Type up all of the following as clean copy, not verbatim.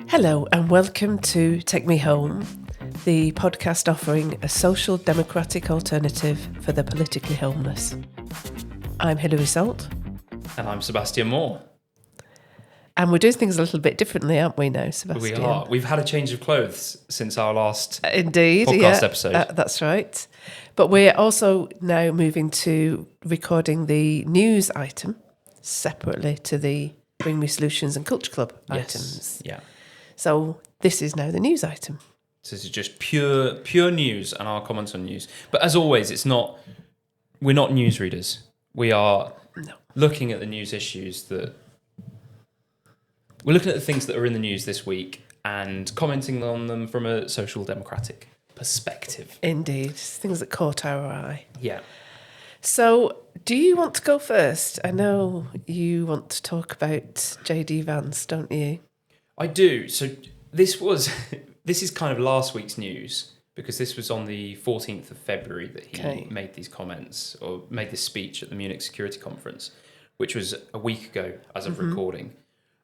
Hello and welcome to Take Me Home, the podcast offering a social democratic alternative for the politically homeless. I'm Hilary Salt. And I'm Sebastian Moore. And we're doing things a little bit differently, aren't we now, Sebastian? We are. We've had a change of clothes since our last podcast episode. That's right. But we're also now moving to recording the news item separately to the Bring Me Solutions and Culture Club items. Yeah. So this is now the news item. So this is just pure news and our comments on news. But as always, we're not newsreaders. We are looking at the news issues we're looking at the things that are in the news this week and commenting on them from a social democratic perspective. Indeed. Things that caught our eye. Yeah. So, do you want to go first? I know you want to talk about JD Vance, don't you? I do. So this is kind of last week's news because this was on the 14th of February that he made these comments or made this speech at the Munich Security Conference, which was a week ago as of recording.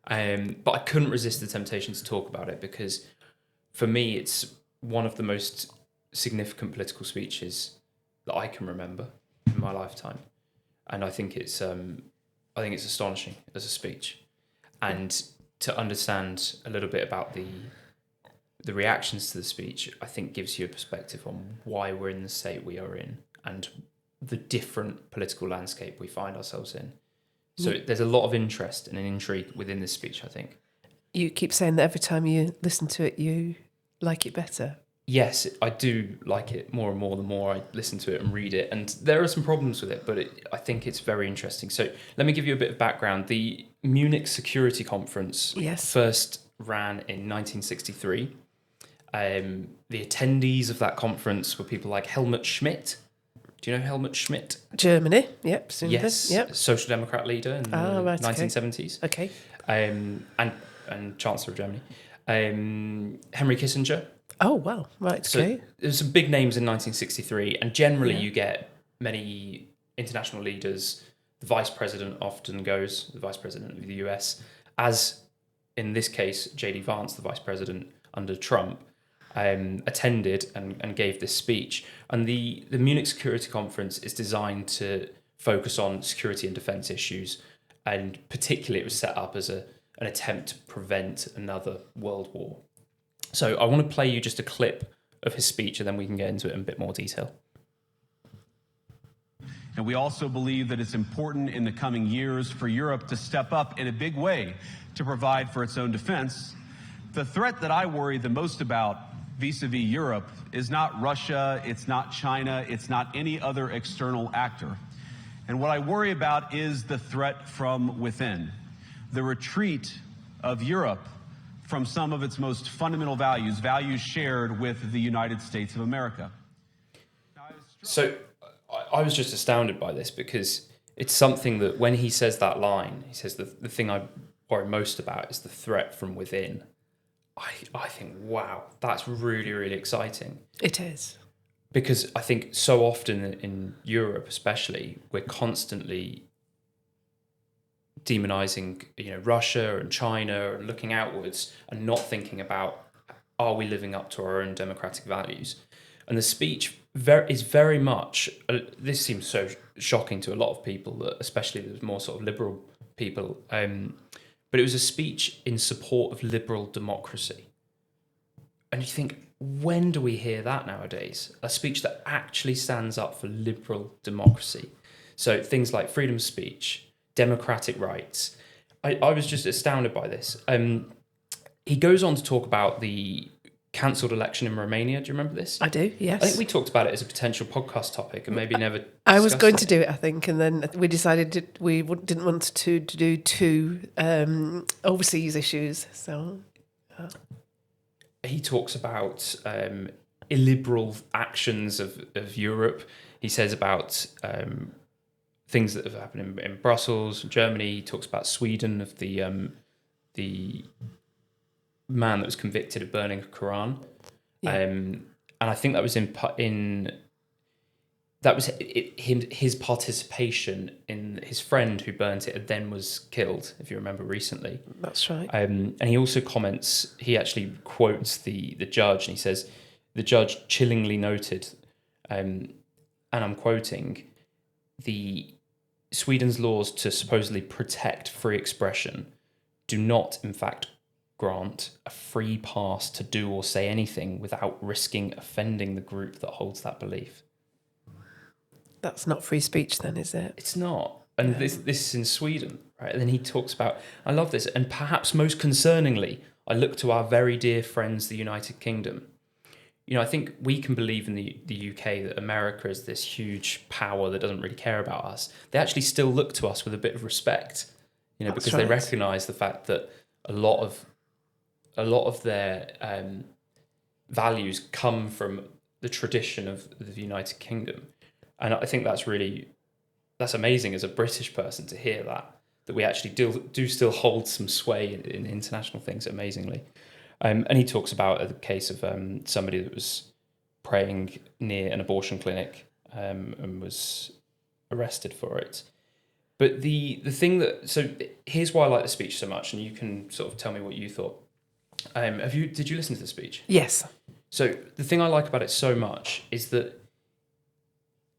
But I couldn't resist the temptation to talk about it because for me, it's one of the most significant political speeches that I can remember in my lifetime. And I think it's astonishing as a speech. And to understand a little bit about the reactions to the speech, I think gives you a perspective on why we're in the state we are in and the different political landscape we find ourselves in. So there's a lot of interest and an intrigue within this speech, I think. You keep saying that every time you listen to it, you like it better. Yes, I do like it more and more the more I listen to it and read it. And there are some problems with it, but I think it's very interesting. So let me give you a bit of background. The Munich Security Conference first ran in 1963. The attendees of that conference were people like Helmut Schmidt. Do you know Helmut Schmidt? Germany, yep. Yes, Social Democrat leader in the 1970s. Okay. And Chancellor of Germany. Henry Kissinger. Oh, wow. Right, okay. So there's some big names in 1963, and generally you get many international leaders. The vice president often goes, the vice president of the US, as in this case, JD Vance, the vice president under Trump, attended and gave this speech. And the Munich Security Conference is designed to focus on security and defense issues, and particularly it was set up as an attempt to prevent another world war. So I want to play you just a clip of his speech and then we can get into it in a bit more detail. And we also believe that it's important in the coming years for Europe to step up in a big way to provide for its own defense. The threat that I worry the most about vis-a-vis Europe is not Russia, it's not China, it's not any other external actor. And what I worry about is the threat from within, the retreat of Europe from some of its most fundamental values shared with the United States of America. So I was just astounded by this because it's something that when he says that line, he says the thing I worry most about is the threat from within. I think, wow, that's really, really exciting. It is. Because I think so often in Europe especially, we're constantly demonizing, Russia and China and looking outwards and not thinking about, are we living up to our own democratic values? And the speech is very much, this seems so shocking to a lot of people, especially the more sort of liberal people, but it was a speech in support of liberal democracy. And you think, when do we hear that nowadays? A speech that actually stands up for liberal democracy. So things like freedom of speech, democratic rights. I was just astounded by this. He goes on to talk about the cancelled election in Romania. Do you remember this? I do, yes. I think we talked about it as a potential podcast topic and maybe never I was going to do it, I think, and then we decided we didn't want to do two overseas issues. So he talks about illiberal actions of Europe. He says about things that have happened in Brussels, Germany. He talks about Sweden, of the man that was convicted of burning a Quran. Yeah. And I think that was in that was his participation in his friend who burnt it and then was killed, if you remember recently. That's right. And he also comments, he actually quotes the judge, and he says, the judge chillingly noted, and I'm quoting, the Sweden's laws to supposedly protect free expression do not, in fact, grant a free pass to do or say anything without risking offending the group that holds that belief. That's not free speech then, is it? It's not. And this is in Sweden, right? And then he talks about, I love this, and perhaps most concerningly, I look to our very dear friends, the United Kingdom. You know, I think we can believe in the UK that America is this huge power that doesn't really care about us. They actually still look to us with a bit of respect, you know, because they recognise the fact that a lot of their values come from the tradition of the United Kingdom. And I think that's amazing as a British person to hear that we actually do still hold some sway in international things, amazingly. And he talks about a case of somebody that was praying near an abortion clinic and was arrested for it. But the thing so here's why I like the speech so much, and you can sort of tell me what you thought. Did you listen to the speech? Yes. So the thing I like about it so much is that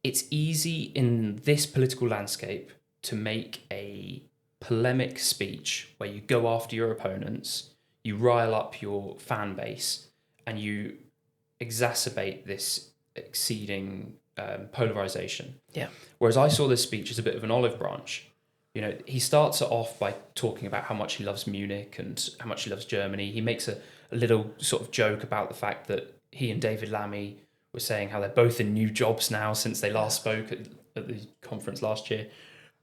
it's easy in this political landscape to make a polemic speech where you go after your opponents, you rile up your fan base, and you exacerbate this exceeding polarization. Yeah. Whereas I saw this speech as a bit of an olive branch. You know, he starts it off by talking about how much he loves Munich and how much he loves Germany. He makes a little sort of joke about the fact that he and David Lammy were saying how they're both in new jobs now since they last spoke at the conference last year.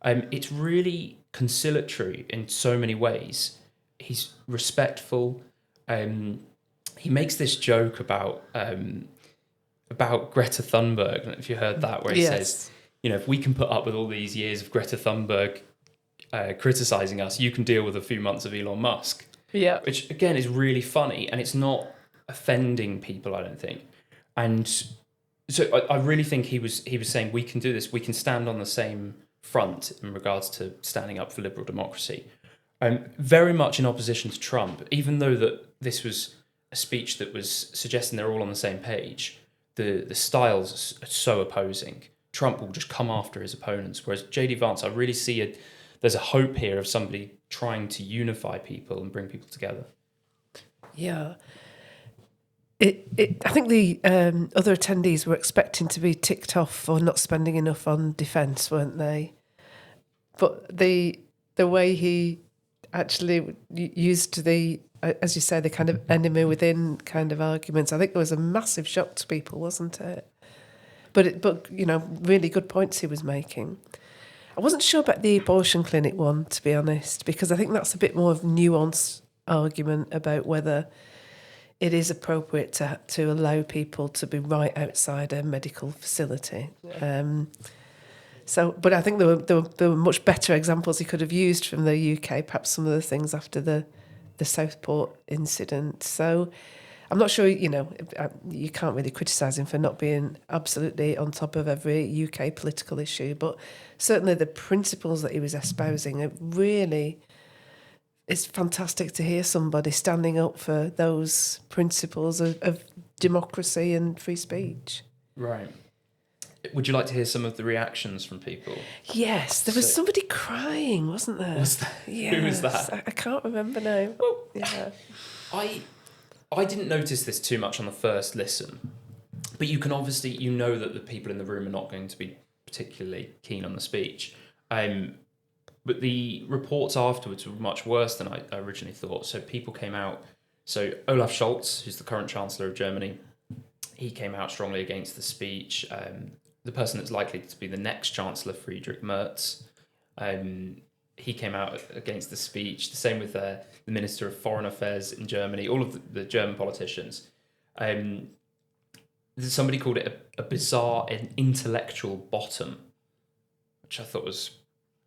It's really conciliatory in so many ways. He's respectful. He makes this joke about Greta Thunberg. I don't know if you heard that, where he says, you know, if we can put up with all these years of Greta Thunberg criticizing us, you can deal with a few months of Elon Musk. Yeah. Which, again, is really funny, and it's not offending people, I don't think. And so I really think he was saying, we can do this. We can stand on the same front in regards to standing up for liberal democracy. Very much in opposition to Trump, even though that this was a speech that was suggesting they're all on the same page, the styles are so opposing. Trump will just come after his opponents, whereas JD Vance, I really see there's a hope here of somebody trying to unify people and bring people together. Yeah. I think the other attendees were expecting to be ticked off for not spending enough on defence, weren't they? But the way he actually used the, as you say, the kind of enemy within kind of arguments, I think there was a massive shock to people, wasn't it? But you know, really good points he was making. I wasn't sure about the abortion clinic one, to be honest, because I think that's a bit more of a nuanced argument about whether it is appropriate to allow people to be right outside a medical facility. But I think there were much better examples he could have used from the UK, perhaps some of the things after the Southport incident. So I'm not sure, you know, you can't really criticise him for not being absolutely on top of every UK political issue, but certainly the principles that he was espousing are really... It's fantastic to hear somebody standing up for those principles of democracy and free speech. Right. Would you like to hear some of the reactions from people? Yes, there was somebody crying, wasn't there? Was there? Yes, who was that? I can't remember now. Well, yeah. I didn't notice this too much on the first listen, but you can obviously, you know that the people in the room are not going to be particularly keen on the speech. But the reports afterwards were much worse than I originally thought. So people came out. So Olaf Scholz, who's the current Chancellor of Germany, he came out strongly against the speech. The person that's likely to be the next Chancellor, Friedrich Merz, he came out against the speech. The same with the Minister of Foreign Affairs in Germany, all of the German politicians. Somebody called it a bizarre and intellectual bottom, which I thought was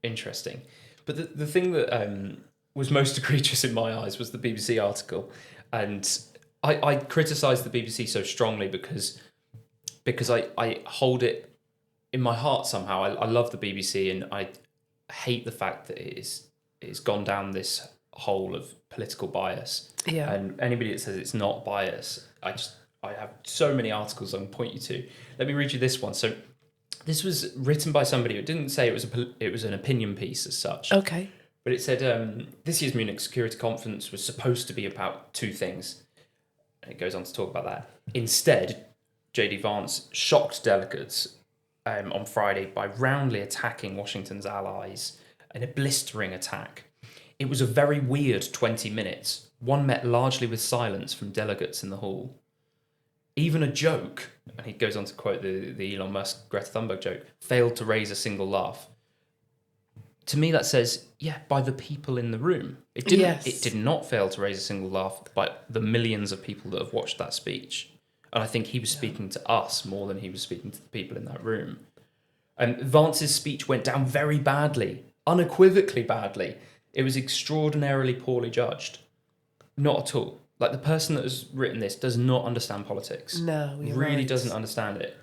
interesting. But the thing that was most egregious in my eyes was the BBC article. And I criticised the BBC so strongly because I hold it in my heart somehow, I love the BBC, and I hate the fact that it's gone down this hole of political bias. Yeah. And anybody that says it's not bias, I have so many articles I can point you to. Let me read you this one. So this was written by somebody who didn't say it was an opinion piece as such. Okay. But it said this year's Munich Security Conference was supposed to be about two things. And it goes on to talk about that. Instead, JD Vance shocked delegates on Friday by roundly attacking Washington's allies in a blistering attack. It was a very weird 20 minutes, one met largely with silence from delegates in the hall. Even a joke, and he goes on to quote the Elon Musk Greta Thunberg joke, failed to raise a single laugh. To me, that says, by the people in the room. It didn't. Yes. It did not fail to raise a single laugh by the millions of people that have watched that speech. And I think he was speaking to us more than he was speaking to the people in that room. And Vance's speech went down very badly, unequivocally badly. It was extraordinarily poorly judged. Not at all. Like, the person that has written this does not understand politics. No, you're really right. doesn't understand it.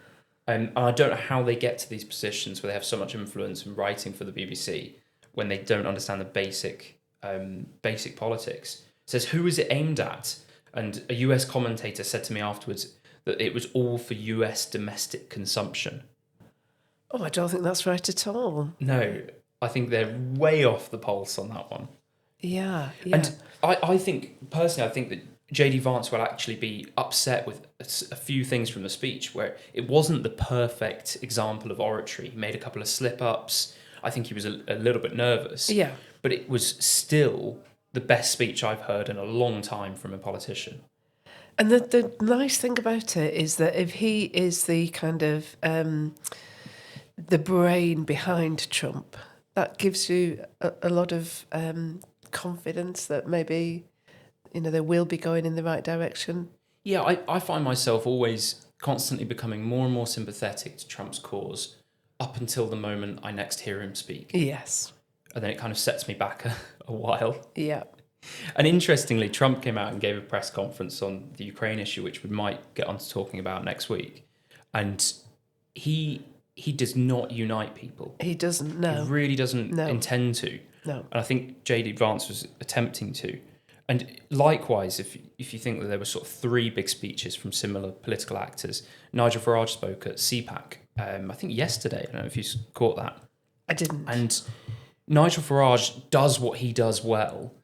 And I don't know how they get to these positions where they have so much influence in writing for the BBC when they don't understand the basic politics. It says, who is it aimed at? And a US commentator said to me afterwards that it was all for US domestic consumption. Oh, I don't think that's right at all. No, I think they're way off the pulse on that one. Yeah. And I think, personally, that JD Vance will actually be upset with a few things from the speech where it wasn't the perfect example of oratory. He made a couple of slip-ups. I think he was a little bit nervous. Yeah. But it was still the best speech I've heard in a long time from a politician. And the nice thing about it is that if he is the kind of the brain behind Trump, that gives you a lot of confidence that maybe, they will be going in the right direction. Yeah, I find myself always constantly becoming more and more sympathetic to Trump's cause up until the moment I next hear him speak. Yes. And then it kind of sets me back a while. Yeah. And interestingly, Trump came out and gave a press conference on the Ukraine issue, which we might get on to talking about next week. And he does not unite people. He doesn't, no. He really doesn't intend to. No. And I think JD Vance was attempting to. And likewise, if you think that there were sort of three big speeches from similar political actors, Nigel Farage spoke at CPAC, I think yesterday. I don't know if you caught that. I didn't. And Nigel Farage does what he does well,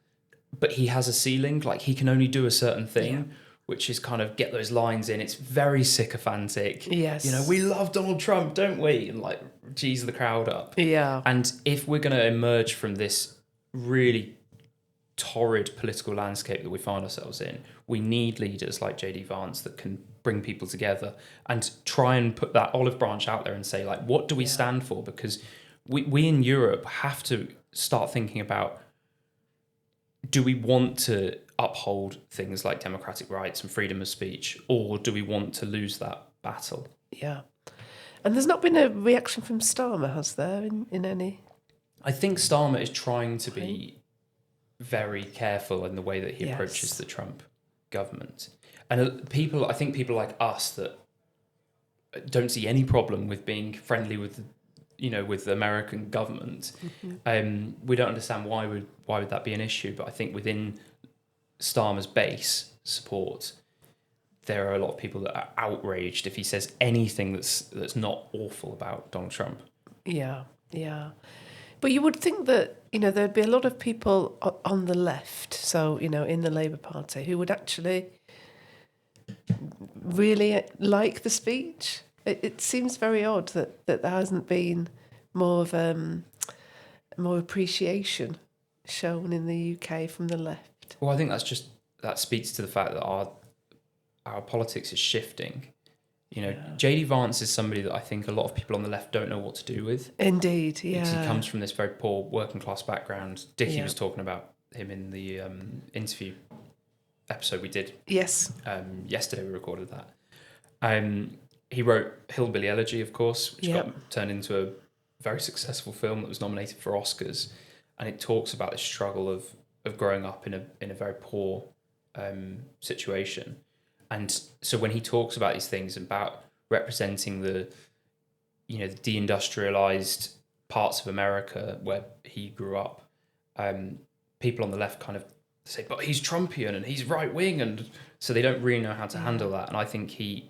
but he has a ceiling. Like, he can only do a certain thing, which is kind of get those lines in. It's very sycophantic. Yes. We love Donald Trump, don't we? And like, geeze the crowd up. Yeah. And if we're going to emerge from this really torrid political landscape that we find ourselves in, we need leaders like JD Vance that can bring people together and try and put that olive branch out there and say, like, what do we stand for? Because we in Europe have to start thinking about, do we want to uphold things like democratic rights and freedom of speech, or do we want to lose that battle? Yeah. And there's not been a reaction from Starmer, has there, in any? I think Starmer is trying to be very careful in the way that he approaches the Trump government. And I think people like us that don't see any problem with being friendly with with the American government, we don't understand why would that be an issue. But I think within Starmer's base support, there are a lot of people that are outraged if he says anything that's not awful about Donald Trump. Yeah, yeah. But you would think that, there'd be a lot of people on the left, so, in the Labour Party, who would actually really like the speech. It seems very odd that there hasn't been more appreciation shown in the UK from the left. Well, I think that speaks to the fact that our politics is shifting. JD Vance is somebody that I think a lot of people on the left don't know what to do with. Indeed, yeah. Because he comes from this very poor working class background. Dickie was talking about him in the interview episode we did. Yes. Yesterday we recorded that. He wrote Hillbilly Elegy, of course, which got turned into a very successful film that was nominated for Oscars. And it talks about the struggle of growing up in a very poor situation. And so when he talks about these things about representing the the deindustrialized parts of America where he grew up, people on the left kind of say, but he's Trumpian and he's right wing, and so they don't really know how to handle that. And I think he's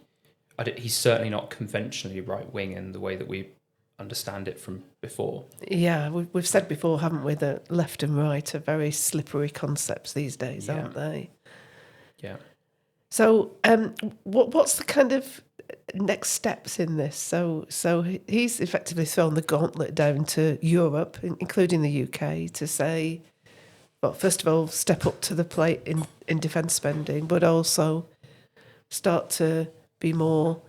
certainly not conventionally right wing in the way that we understand it from before. Yeah, we've said before, haven't we, that left and right are very slippery concepts these days, aren't they? Yeah. So, what's the kind of next steps in this? So he's effectively thrown the gauntlet down to Europe, including the UK, to say, well, first of all, step up to the plate in defence spending, but also start to be more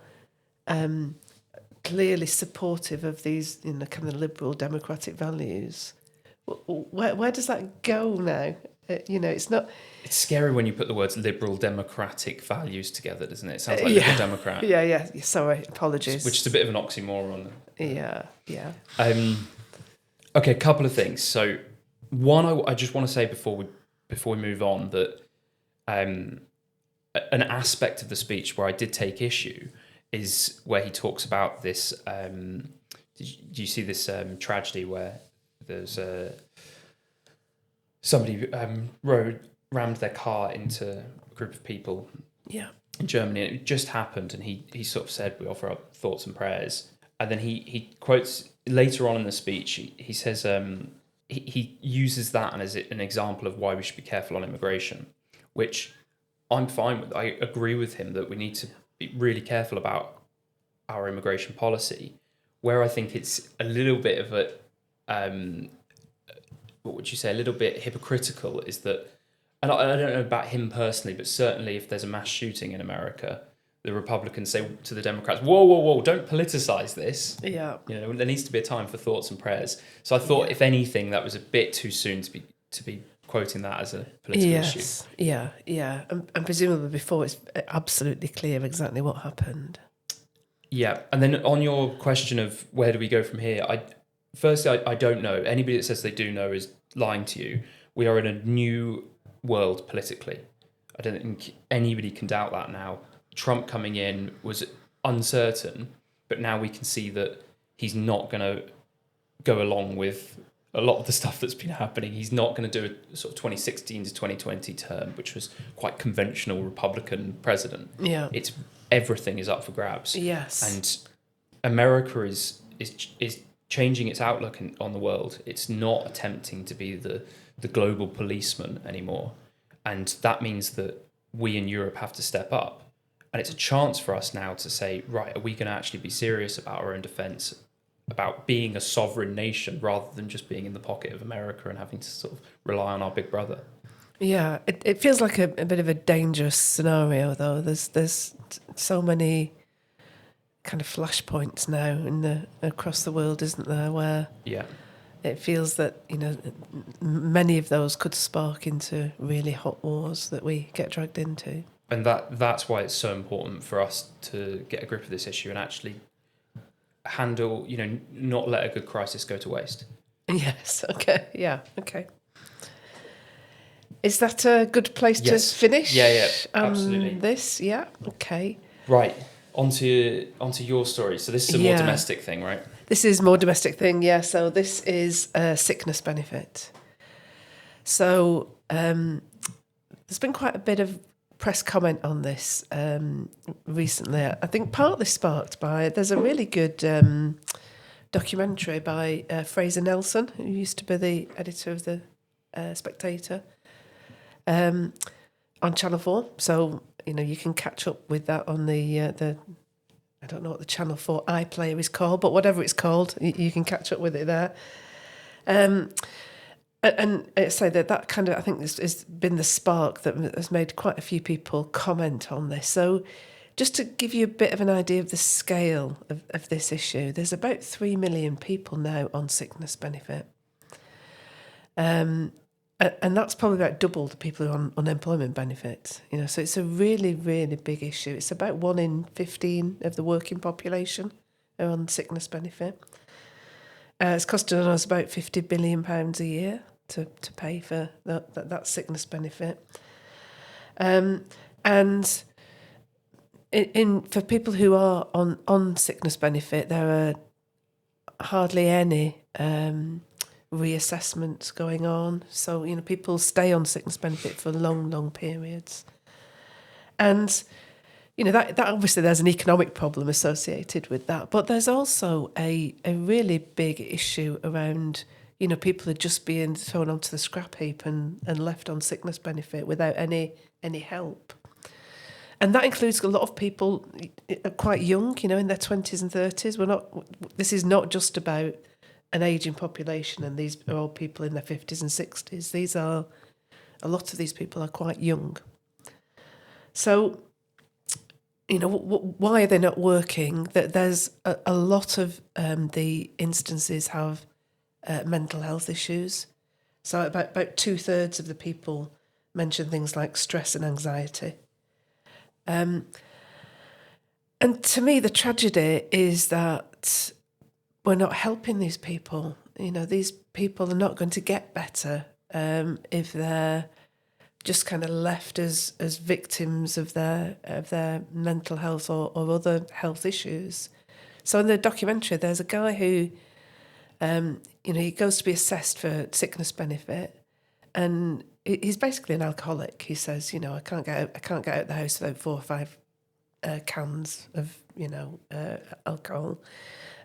clearly supportive of these, kind of liberal democratic values. Where does that go now? It's not. It's scary when you put the words liberal democratic values together, doesn't it? It sounds like liberal democrat. Yeah. Sorry, apologies. Which is a bit of an oxymoron. Yeah. Okay, a couple of things. So, one, I just want to say before we move on that an aspect of the speech where I did take issue is where he talks about this. Do you see this tragedy where there's somebody rammed their car into a group of people in Germany, and it just happened, and he sort of said, we offer up thoughts and prayers, and then he quotes later on in the speech, he says he uses that as an example of why we should be careful on immigration, which I'm fine with. I agree with him that we need to be really careful about our immigration policy. Where I think it's a little bit of a what would you say, a little bit hypocritical is that, and I don't know about him personally, but certainly if there's a mass shooting in America, the Republicans say to the Democrats, whoa, don't politicize this. Yeah. There needs to be a time for thoughts and prayers. So I thought, if anything, that was a bit too soon to be quoting that as a political issue. Yeah. And presumably before it's absolutely clear exactly what happened. Yeah. And then on your question of where do we go from here, Firstly, I don't know. Anybody that says they do know is lying to you. We are in a new world politically. I don't think anybody can doubt that now. Trump coming in was uncertain, but now we can see that he's not going to go along with a lot of the stuff that's been happening. He's not going to do a sort of 2016 to 2020 term, which was quite conventional Republican president. Yeah. Everything is up for grabs. Yes. And America is changing its outlook on the world. It's not attempting to be the global policeman anymore. And that means that we in Europe have to step up. And it's a chance for us now to say, right, are we going to actually be serious about our own defence, about being a sovereign nation rather than just being in the pocket of America and having to sort of rely on our big brother? Yeah, it feels like a bit of a dangerous scenario, though. There's so many kind of flashpoints now across the world, isn't there, where it feels that many of those could spark into really hot wars that we get dragged into. And that's why it's so important for us to get a grip of this issue and actually handle, not let a good crisis go to waste. Yes. Okay. Yeah. Okay. Is that a good place to finish? Yeah. Absolutely. This. Yeah. Okay. Right. Onto your story. So this is a more domestic thing, right? This is more domestic thing, yeah. So this is a sickness benefit. So there's been quite a bit of press comment on this recently. I think partly sparked by, there's a really good documentary by Fraser Nelson, who used to be the editor of the Spectator, on Channel 4. So you can catch up with that on the I don't know what the Channel 4 iPlayer is called, but whatever it's called, you can catch up with it there. And I say that kind of, I think, has been the spark that has made quite a few people comment on this. So just to give you a bit of an idea of the scale of this issue, there's about 3 million people now on sickness benefit. And that's probably about double the people who are on unemployment benefit. So it's a really, really big issue. It's about 1 in 15 of the working population are on sickness benefit. It's costing us about £50 billion a year to pay for that sickness benefit. And for people who are on sickness benefit, there are hardly any reassessments going on. So, people stay on sickness benefit for long, long periods. And, that obviously there's an economic problem associated with that. But there's also a really big issue around, people are just being thrown onto the scrap heap and left on sickness benefit without any help. And that includes a lot of people quite young, in their 20s and 30s. This is not just about an ageing population, and these are all people in their 50s and 60s. A lot of these people are quite young. So, why are they not working? That there's a lot of the instances have mental health issues. So about 2/3 of the people mention things like stress and anxiety. And to me, the tragedy is that we're not helping these people. These people are not going to get better if they're just kind of left as victims of their mental health or other health issues. So in the documentary, there's a guy who, he goes to be assessed for sickness benefit, and he's basically an alcoholic. He says, I can't get out of the house without 4 or 5 cans of, alcohol.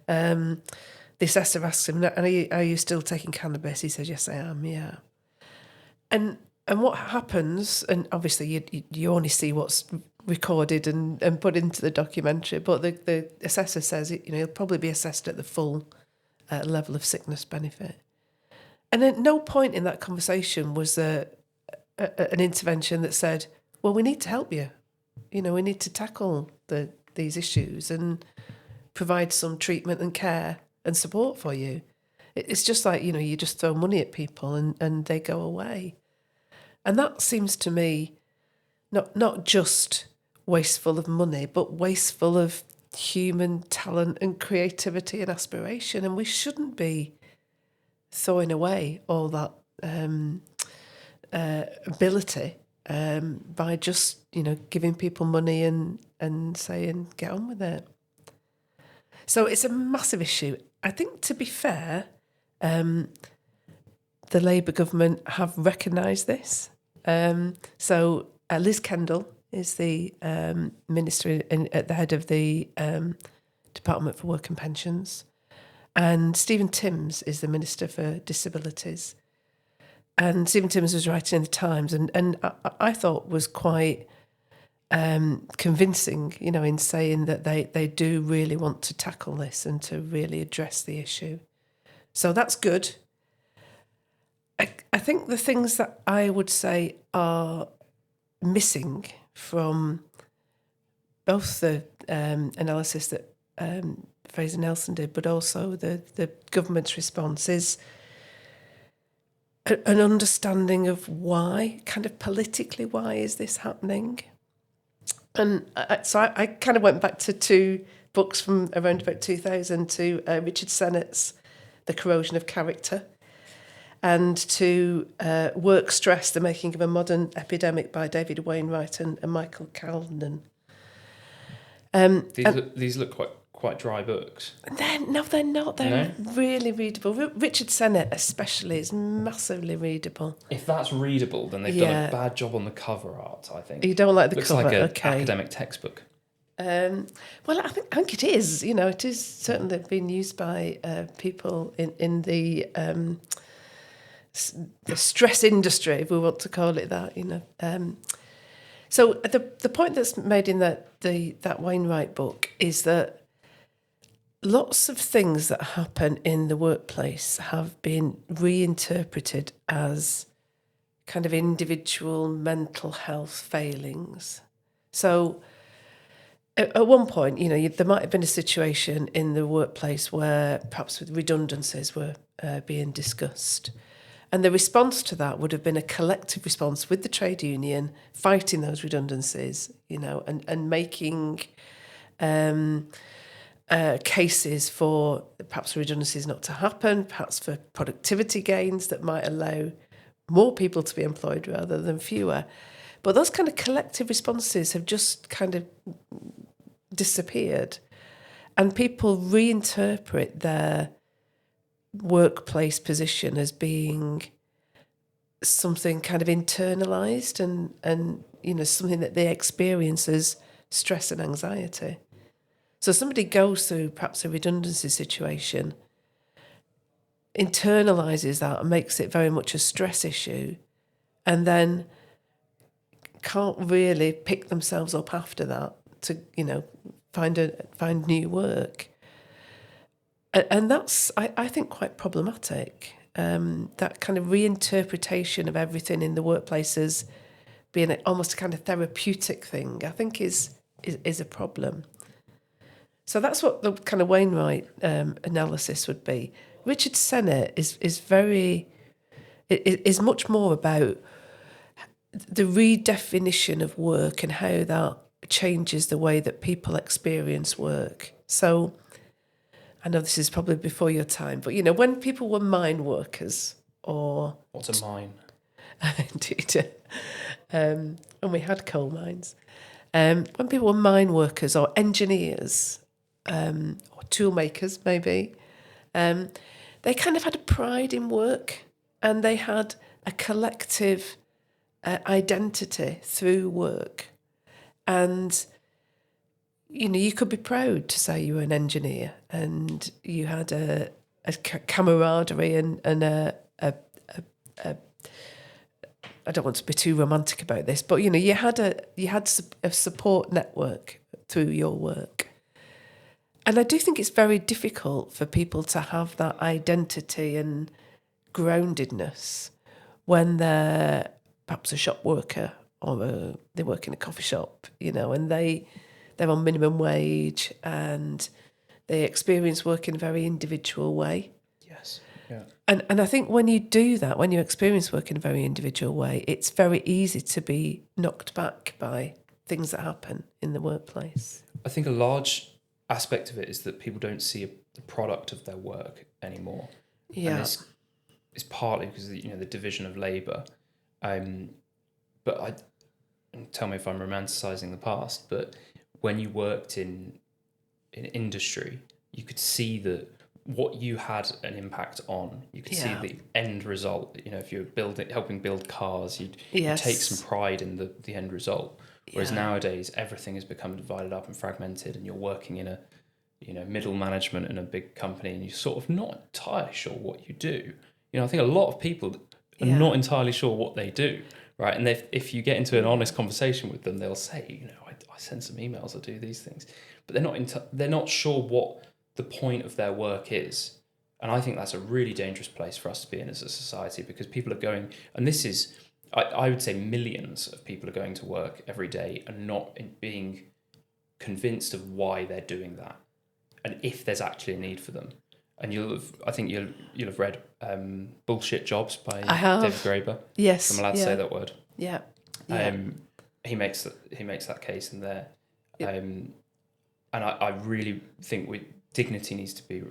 The assessor asks him, are you still taking cannabis? He says, yes, I am, yeah. And what happens, and obviously you only see what's recorded and put into the documentary, but the assessor says, he'll probably be assessed at the full level of sickness benefit. And at no point in that conversation was there an intervention that said, well, we need to help you. We need to tackle these issues and provide some treatment and care and support for you. It's just like, you just throw money at people and they go away. And that seems to me not just wasteful of money, but wasteful of human talent and creativity and aspiration. And we shouldn't be throwing away all that ability by just, giving people money and saying, get on with it. So it's a massive issue. I think, to be fair, the Labour government have recognised this. So Liz Kendall is the minister at the head of the Department for Work and Pensions, and Stephen Timms is the Minister for Disabilities. And Stephen Timms was writing in the Times, and I thought was quite convincing, in saying that they do really want to tackle this and to really address the issue. So that's good. I think the things that I would say are missing from both the analysis that Fraser Nelson did, but also the government's response is an understanding of why, kind of politically, why is this happening? And so I kind of went back to 2 books from around about 2000 to Richard Sennett's The Corrosion of Character, and to Work Stress, The Making of a Modern Epidemic by David Wainwright and Michael Calnan. These look quite dry books. They're not. They're really readable. Richard Sennett especially is massively readable. If that's readable, then they've done a bad job on the cover art, I think. You don't like the Looks cover? Looks like an academic textbook. Well, I think it is. It is certainly been used by people in the stress industry, if we want to call it that. So the point that's made in that Wainwright book is that lots of things that happen in the workplace have been reinterpreted as kind of individual mental health failings. So at one point, there might have been a situation in the workplace where perhaps redundancies were being discussed. And the response to that would have been a collective response with the trade union, fighting those redundancies, and making cases for perhaps redundancies not to happen, perhaps for productivity gains that might allow more people to be employed rather than fewer. But those kind of collective responses have just kind of disappeared. And people reinterpret their workplace position as being something kind of internalized and something that they experience as stress and anxiety. So somebody goes through perhaps a redundancy situation, internalizes that and makes it very much a stress issue, and then can't really pick themselves up after that to find new work. And that's, I think, quite problematic. That kind of reinterpretation of everything in the workplace as being almost a kind of therapeutic thing, I think is a problem. So that's what the kind of Wainwright analysis would be. Richard Sennett is much more about the redefinition of work and how that changes the way that people experience work. So I know this is probably before your time, but when people were mine workers or... What's a mine? Indeed. And we had coal mines. When people were mine workers or engineers or tool makers maybe, they kind of had a pride in work and they had a collective identity through work. And you could be proud to say you were an engineer and you had a camaraderie and a I don't want to be too romantic about this, but you had a support network through your work. And I do think it's very difficult for people to have that identity and groundedness when they're perhaps a shop worker or they work in a coffee shop, and they're on minimum wage and they experience work in a very individual way. Yes. Yeah. And I think when you do that, when you experience work in a very individual way, it's very easy to be knocked back by things that happen in the workplace. I think a large aspect of it is that people don't see the product of their work anymore. Yeah. And it's partly because of the division of labour. But tell me if I'm romanticising the past, but when you worked in industry, you could see that what you had an impact on. You could see the end result. If you're helping build cars, you'd take some pride in the end result. Whereas nowadays, everything has become divided up and fragmented, and you're working in a middle management in a big company, and you're sort of not entirely sure what you do. I think a lot of people are not entirely sure what they do, right? And if you get into an honest conversation with them, they'll say, I send some emails, I do these things, but they're not sure what the point of their work is. And I think that's a really dangerous place for us to be in as a society, because people are going, and this is, I would say millions of people are going to work every day and not being convinced of why they're doing that and if there's actually a need for them. And you'll have read Bullshit Jobs by David Graeber. Yes. I'm allowed to say that word. Yeah. He makes that case in there. And I really think dignity needs to be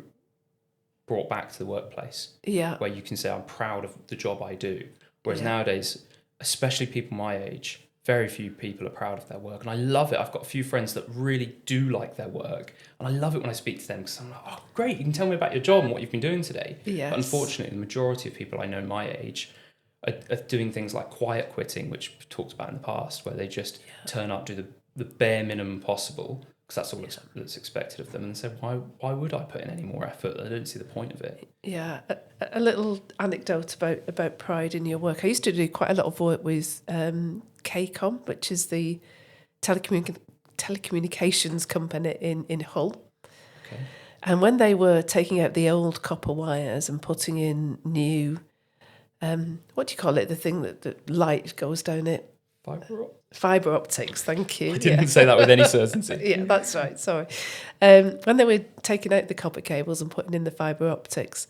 brought back to the workplace. Yeah. Where you can say, I'm proud of the job I do. Whereas nowadays, especially people my age, very few people are proud of their work. And I love it. I've got a few friends that really do like their work. And I love it when I speak to them, because I'm like, oh, great, you can tell me about your job and what you've been doing today. Yes. But unfortunately, the majority of people I know my age are doing things like quiet quitting, which we've talked about in the past, where they just turn up, do the bare minimum possible, because that's all that's expected of them, and say, why would I put in any more effort? I don't see the point of it. Yeah, a little anecdote about pride in your work. I used to do quite a lot of work with KCOM, which is the telecommunications company in Hull. Okay. And when they were taking out the old copper wires and putting in new, what do you call it? The thing that light goes down it. Fibre optics, thank you. I didn't say that with any certainty. Yeah, that's right, sorry. When they were taking out the copper cables and putting in the fibre optics,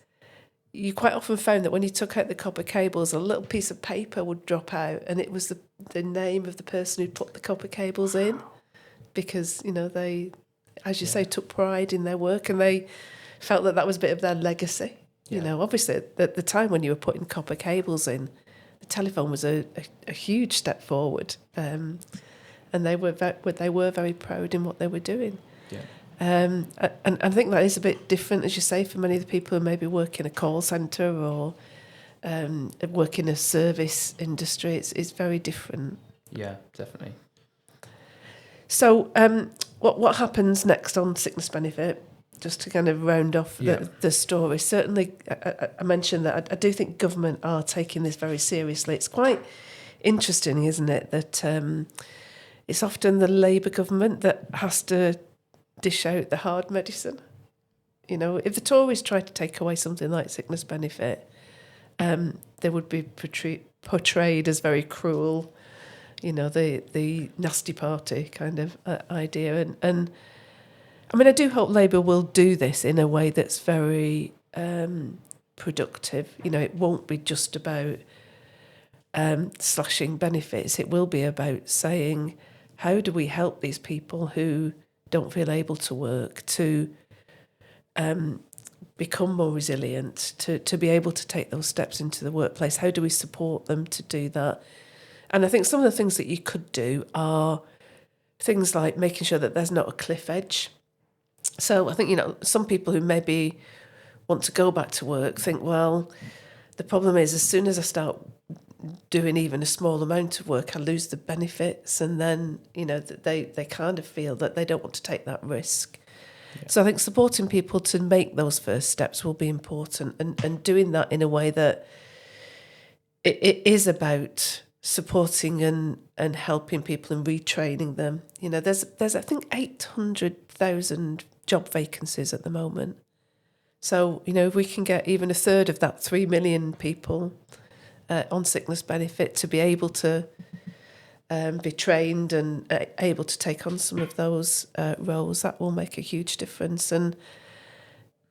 you quite often found that when you took out the copper cables, a little piece of paper would drop out, and it was the name of the person who'd put the copper cables in, because, they, as you say, took pride in their work, and they felt that was a bit of their legacy. Yeah. Obviously, at the time when you were putting copper cables in, the telephone was a huge step forward, and they were very proud in what they were doing. Yeah. And I think that is a bit different, as you say, for many of the people who maybe work in a call centre or work in a service industry. It's very different. Yeah, definitely. So what happens next on sickness benefit? Just to kind of round off the story. Certainly, I mentioned that I do think government are taking this very seriously. It's quite interesting, isn't it, that it's often the Labour government that has to dish out the hard medicine. You know, if the Tories try to take away something like sickness benefit, they would be portrayed as very cruel, you know, the nasty party kind of idea. And I mean, I do hope Labour will do this in a way that's very productive. You know, it won't be just about slashing benefits. It will be about saying, how do we help these people who don't feel able to work to become more resilient, to be able to take those steps into the workplace? How do we support them to do that? And I think some of the things that you could do are things like making sure that there's not a cliff edge. So I think, you know, some people who maybe want to go back to work think, well, the problem is as soon as I start doing even a small amount of work, I lose the benefits, and then, you know, they kind of feel that they don't want to take that risk. Yeah. So I think supporting people to make those first steps will be important, and doing that in a way that it is about supporting and helping people and retraining them. You know, there's I think 800,000 job vacancies at the moment. So, you know, if we can get even a third of that 3 million people on sickness benefit to be able to be trained and able to take on some of those roles, that will make a huge difference. And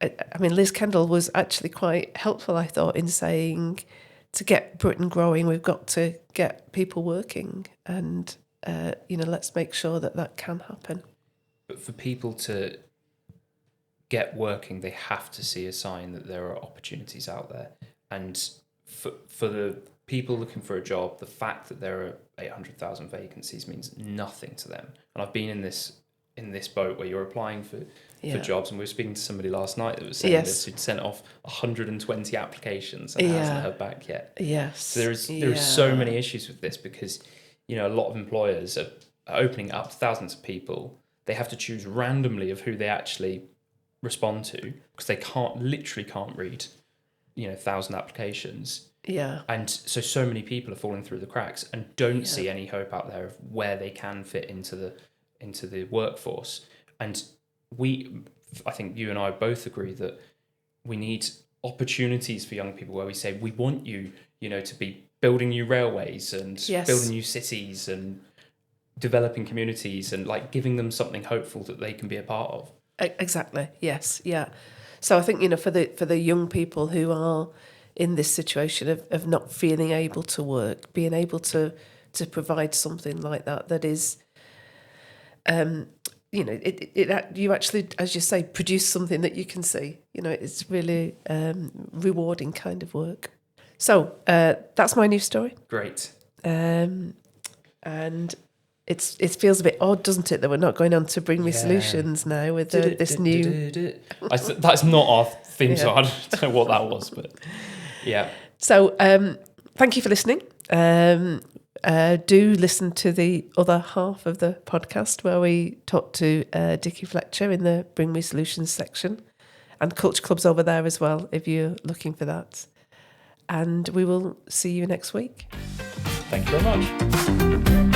I mean, Liz Kendall was actually quite helpful, I thought, in saying, to get Britain growing, we've got to get people working, and you know, let's make sure that can happen. But for people to get working, they have to see a sign that there are opportunities out there. And for the people looking for a job, the fact that there are 800,000 vacancies means nothing to them. And I've been in this boat where you're applying for jobs, and we were speaking to somebody last night that was saying this, who'd sent off 120 applications and hasn't heard back yet. Yes. So there are so many issues with this, because, you know, a lot of employers are opening up thousands of people. They have to choose randomly of who they actually respond to, because they literally can't read, you know, 1,000 applications. Yeah. And so many people are falling through the cracks and don't see any hope out there of where they can fit into the workforce. And I think you and I both agree that we need opportunities for young people where we say, we want you, you know, to be building new railways and building new cities and developing communities, and like giving them something hopeful that they can be a part of. Exactly. Yes. Yeah. So I think, you know, for the young people who are in this situation of not feeling able to work, being able to provide something like that is, you know, you actually, as you say, produce something that you can see. You know, it's really rewarding kind of work. So that's my news story. Great. And it feels a bit odd, doesn't it, that we're not going on to Bring Me Solutions now with this new... That's not our theme song. I don't know what that was, but yeah. So thank you for listening. Do listen to the other half of the podcast where we talk to Dickie Fletcher in the Bring Me Solutions section, and Culture Club's over there as well if you're looking for that. And we will see you next week. Thank you very much.